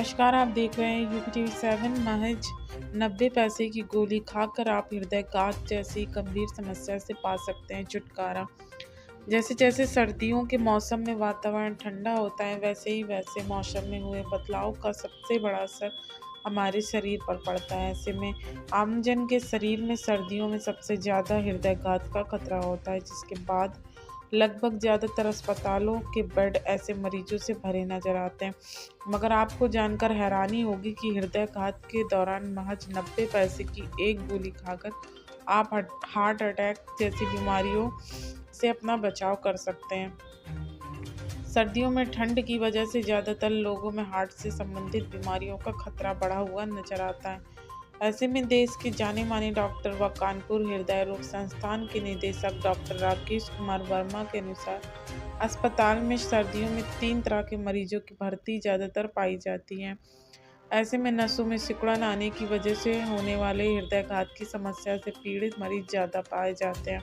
नमस्कार, आप देख रहे हैं UP TV 7। महज 90 पैसे की गोली खाकर आप हृदयघात जैसी गंभीर समस्या से पा सकते हैं छुटकारा। जैसे जैसे सर्दियों के मौसम में वातावरण ठंडा होता है, वैसे ही वैसे मौसम में हुए बदलाव का सबसे बड़ा असर हमारे शरीर पर पड़ता है। ऐसे में आमजन के शरीर में सर्दियों में सबसे ज़्यादा हृदयघात का खतरा होता है, जिसके बाद लगभग ज़्यादातर अस्पतालों के बेड ऐसे मरीजों से भरे नजर आते हैं। मगर आपको जानकर हैरानी होगी कि हृदयघात के दौरान महज 90 पैसे की एक गोली खाकर आप हार्ट अटैक जैसी बीमारियों से अपना बचाव कर सकते हैं। सर्दियों में ठंड की वजह से ज़्यादातर लोगों में हार्ट से संबंधित बीमारियों का खतरा बढ़ा हुआ नजर आता है। ऐसे में देश के जाने माने डॉक्टर व कानपुर हृदय रोग संस्थान के निदेशक डॉक्टर राकेश कुमार वर्मा के अनुसार अस्पताल में सर्दियों में 3 तरह के मरीजों की भर्ती ज़्यादातर पाई जाती है। ऐसे में नसों में सिकुड़न आने की वजह से होने वाले हृदयघात की समस्या से पीड़ित मरीज ज़्यादा पाए जाते हैं।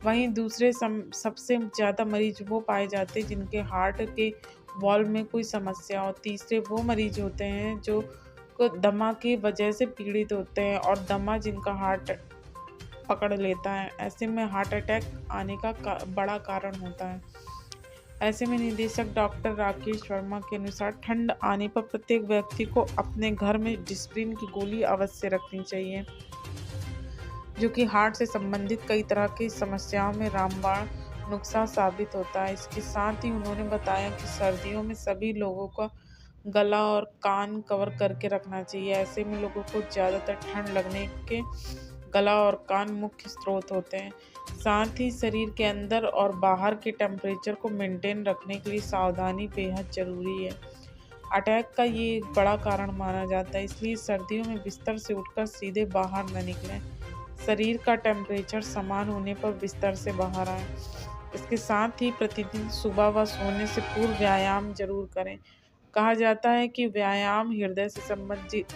वहीं दूसरे सबसे ज़्यादा मरीज वो पाए जाते हैं जिनके हार्ट के वॉल्व में कोई समस्या हो। तीसरे वो मरीज होते हैं जो को दमा की वजह से पीड़ित होते हैं और दमा जिनका हार्ट पकड़ लेता है। ऐसे में हार्ट अटैक आने का बड़ा कारण होता है। ऐसे में निदेशक डॉक्टर राकेश वर्मा के अनुसार ठंड आने पर प्रत्येक व्यक्ति को अपने घर में डिस्प्रिन की गोली अवश्य रखनी चाहिए, जो कि हार्ट से संबंधित कई तरह की समस्याओं में रामबाण नुस्खा साबित होता है। इसके साथ ही उन्होंने बताया कि सर्दियों में सभी लोगों को गला और कान कवर करके रखना चाहिए। ऐसे में लोगों को ज़्यादातर ठंड लगने के गला और कान मुख्य स्रोत होते हैं। साथ ही शरीर के अंदर और बाहर के टेम्परेचर को मेंटेन रखने के लिए सावधानी बेहद ज़रूरी है। अटैक का ये एक बड़ा कारण माना जाता है, इसलिए सर्दियों में बिस्तर से उठकर सीधे बाहर न निकलें। शरीर का टेम्परेचर समान होने पर बिस्तर से बाहर आएं। इसके साथ ही प्रतिदिन सुबह व सोने से पूर्व व्यायाम जरूर करें। कहा जाता है कि व्यायाम हृदय से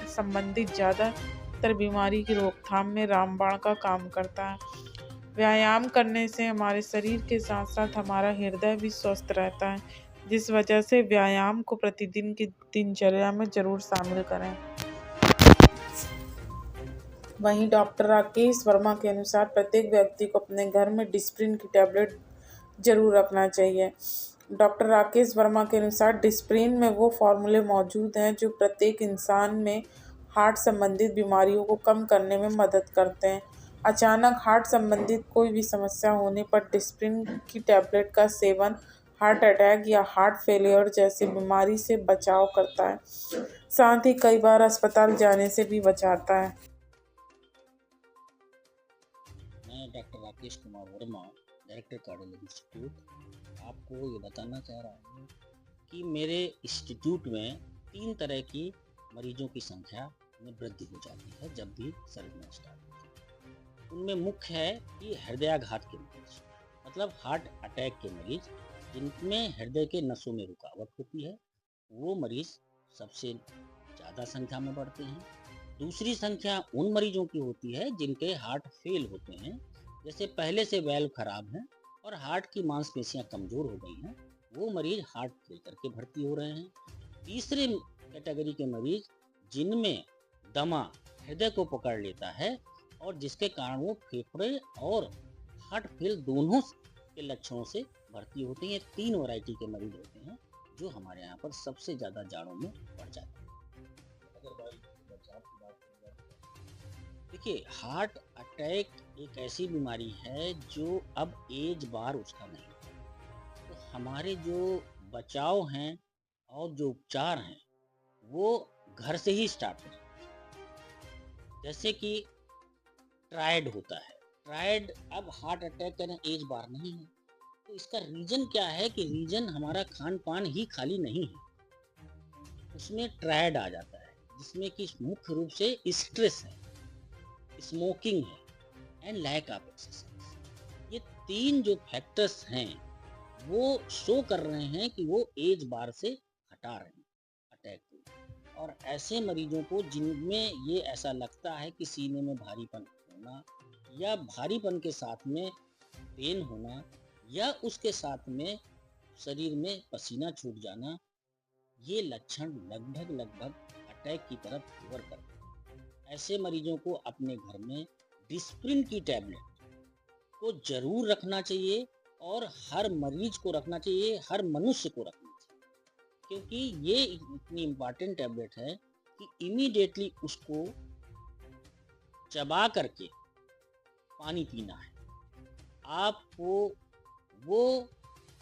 संबंधित ज़्यादातर बीमारी की रोकथाम में रामबाण का काम करता है। व्यायाम करने से हमारे शरीर के साथ साथ हमारा हृदय भी स्वस्थ रहता है, जिस वजह से व्यायाम को प्रतिदिन की दिनचर्या में जरूर शामिल करें। वहीं डॉक्टर राकेश वर्मा के अनुसार प्रत्येक व्यक्ति को अपने घर में डिस्प्रिन की टैबलेट जरूर रखना चाहिए। डॉक्टर राकेश वर्मा के अनुसार डिस्प्रिन में वो फार्मूले मौजूद हैं जो प्रत्येक इंसान में हार्ट संबंधित बीमारियों को कम करने में मदद करते हैं। अचानक हार्ट संबंधित कोई भी समस्या होने पर डिस्प्रिन की टैबलेट का सेवन हार्ट अटैक या हार्ट फेलियर जैसी बीमारी से बचाव करता है, साथ ही कई बार अस्पताल जाने से भी बचाता है। मैं doctor Rakesh Kumar Verma, director cardiology institute, आपको ये बताना चाह रहा हूँ कि मेरे इंस्टीट्यूट में 3 तरह की मरीजों की संख्या में वृद्धि हो जाती है जब भी सर्दियाँ स्टार्ट होती है। उनमें मुख्य है कि हृदयाघात के मरीज, मतलब हार्ट अटैक के मरीज, जिनमें हृदय के नसों में रुकावट होती है, वो मरीज सबसे ज़्यादा संख्या में बढ़ते हैं। दूसरी संख्या उन मरीजों की होती है जिनके हार्ट फेल होते हैं, जैसे पहले से वैल्व खराब है और हार्ट की मांसपेशियां कमजोर हो गई हैं, वो मरीज हार्ट फेल करके भर्ती हो रहे हैं। तीसरे कैटेगरी के मरीज जिनमें दमा हृदय को पकड़ लेता है और जिसके कारण वो फेफड़े और हार्ट फेल दोनों के लक्षणों से भर्ती होते हैं। ये 3 वैरायटी के मरीज होते हैं जो हमारे यहाँ पर सबसे ज़्यादा जाड़ों में बढ़ जाते हैं। देखिए, हार्ट अटैक एक ऐसी बीमारी है जो अब एज बार उसका नहीं है। तो हमारे जो बचाव हैं और जो उपचार हैं वो घर से ही स्टार्ट होते हैं। जैसे कि ट्रायड होता है। ट्रायड अब हार्ट अटैक का एज बार नहीं है। तो इसका रीजन क्या है कि रीजन हमारा खान पान ही खाली नहीं है, उसमें ट्रायड आ जाता है, जिसमें कि मुख्य रूप से स्ट्रेस है, स्मोकिंग है एंड लैक ऑफ एक्सरसाइज। ये 3 जो फैक्टर्स हैं वो शो कर रहे हैं कि वो एज बार से हटा रहे हैं अटैक को। और ऐसे मरीजों को जिनमें ये ऐसा लगता है कि सीने में भारीपन होना या भारीपन के साथ में पेन होना या उसके साथ में शरीर में पसीना छूट जाना ये लक्षण लगभग लगभग अटैक की तरफ फेवर करते हैं। ऐसे मरीजों को अपने घर में डिस्प्रिन की टैबलेट को जरूर रखना चाहिए और हर मरीज को रखना चाहिए, हर मनुष्य को रखना चाहिए, क्योंकि ये इतनी इम्पॉर्टेंट टैबलेट है कि इमीडिएटली उसको चबा करके पानी पीना है। आपको वो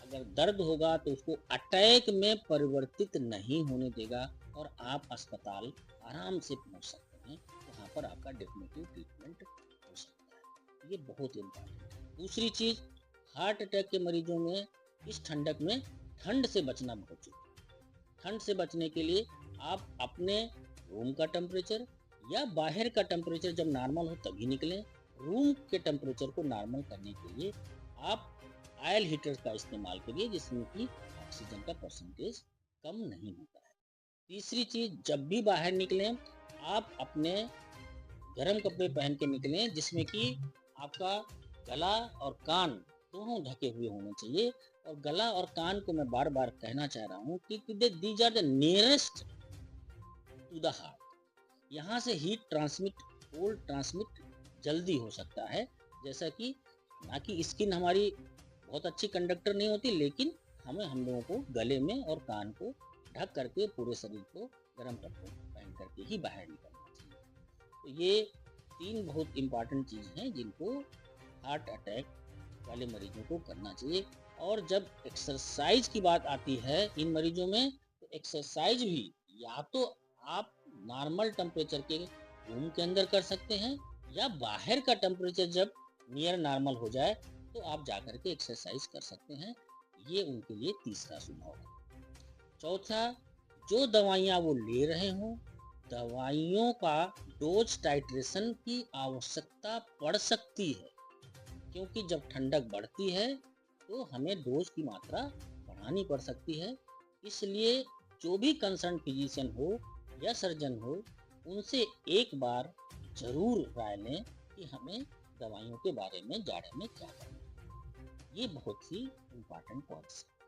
अगर दर्द होगा तो उसको अटैक में परिवर्तित नहीं होने देगा और आप अस्पताल आराम से पहुंच सकते हैं। वहाँ पर आपका डेफिनेटिव ट्रीटमेंट हो सकता है। ये बहुत इम्पोर्टेंट है। दूसरी चीज़, हार्ट अटैक के मरीजों में इस ठंडक में ठंड से बचना बहुत जरूरी है। ठंड से बचने के लिए आप अपने रूम का टेम्परेचर या बाहर का टेम्परेचर जब नॉर्मल हो तभी निकलें। रूम के टेम्परेचर को नॉर्मल करने के लिए आप ऑयल हीटर का इस्तेमाल करिए, जिसमें कि ऑक्सीजन का परसेंटेज कम नहीं होता है। तीसरी चीज़, जब भी बाहर निकलें आप अपने गर्म कपड़े पहन के निकलें, जिसमें कि आपका गला और कान दोनों ढके हुए होने चाहिए। और गला और कान को मैं बार बार कहना चाह रहा हूँ कि these are the nearest to the heart. यहाँ से हीट ट्रांसमिट, कोल्ड ट्रांसमिट जल्दी हो सकता है। जैसा कि ना कि स्किन हमारी बहुत अच्छी कंडक्टर नहीं होती, लेकिन हम लोगों को गले में और कान को ढक करके पूरे शरीर को गर्म कपड़े पहन करके ही बाहर निकलना चाहिए। तो ये 3 बहुत इम्पॉर्टेंट चीज़ हैं जिनको हार्ट अटैक वाले मरीजों को करना चाहिए। और जब एक्सरसाइज की बात आती है इन मरीजों में, तो एक्सरसाइज भी या तो आप नॉर्मल टेम्परेचर के रूम के अंदर कर सकते हैं, या बाहर का टेम्परेचर जब नियर नॉर्मल हो जाए तो आप जाकर के एक्सरसाइज कर सकते हैं। ये उनके लिए तीसरा सुझाव है। चौथा, जो दवाइयाँ वो ले रहे हों, दवाइयों का डोज टाइट्रेशन की आवश्यकता पड़ सकती है, क्योंकि जब ठंडक बढ़ती है तो हमें डोज की मात्रा बढ़ानी पड़ सकती है। इसलिए जो भी कंसर्न फिजिशियन हो या सर्जन हो, उनसे एक बार जरूर राय लें कि हमें दवाइयों के बारे में जाड़े में क्या करना है। ये बहुत ही इम्पोर्टेंट पॉइंट्स हैं।